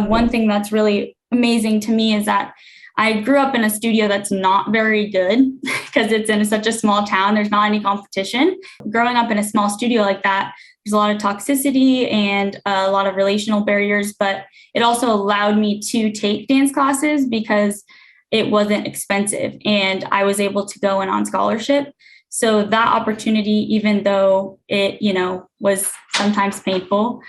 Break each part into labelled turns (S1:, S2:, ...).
S1: one thing that's really amazing to me is that I grew up in a studio that's not very good because it's in such a small town. There's not any competition. Growing up in a small studio like that, there's a lot of toxicity and a lot of relational barriers, but it also allowed me to take dance classes because it wasn't expensive and I was able to go in on scholarship. So that opportunity, even though it, was sometimes painful,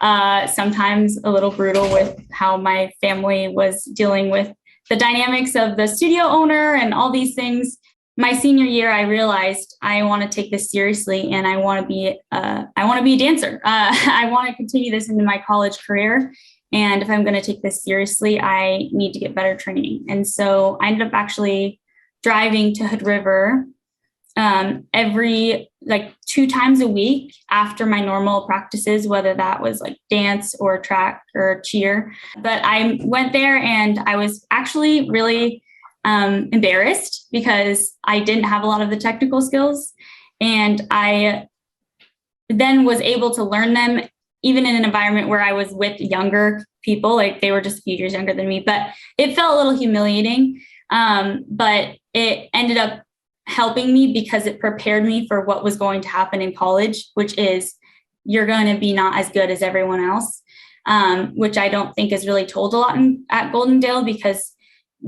S1: sometimes a little brutal with how my family was dealing with the dynamics of the studio owner and all these things. My senior year, I realized I want to take this seriously and I want to be a dancer. I want to continue this into my college career. And if I'm going to take this seriously, I need to get better training. And so I ended up actually driving to Hood River every 2 times a week after my normal practices, whether that was like dance or track or cheer. But I went there and I was actually really embarrassed because I didn't have a lot of the technical skills. And I then was able to learn them even in an environment where I was with younger people, like they were just a few years younger than me, but it felt a little humiliating. But it ended up helping me because it prepared me for what was going to happen in college, which is you're going to be not as good as everyone else, which I don't think is really told a lot at Goldendale because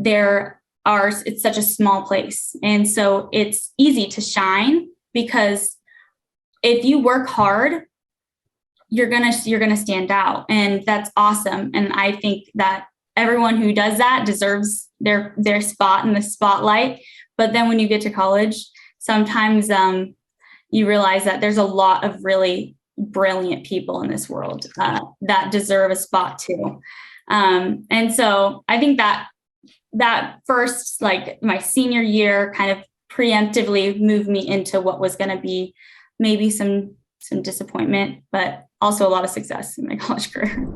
S1: it's such a small place. And so it's easy to shine because if you work hard, you're going to stand out, and that's awesome. And I think that everyone who does that deserves their spot in the spotlight. But then when you get to college, sometimes you realize that there's a lot of really brilliant people in this world that deserve a spot too. And so I think that first, my senior year kind of preemptively moved me into what was going to be maybe some disappointment, but also a lot of success in my college career.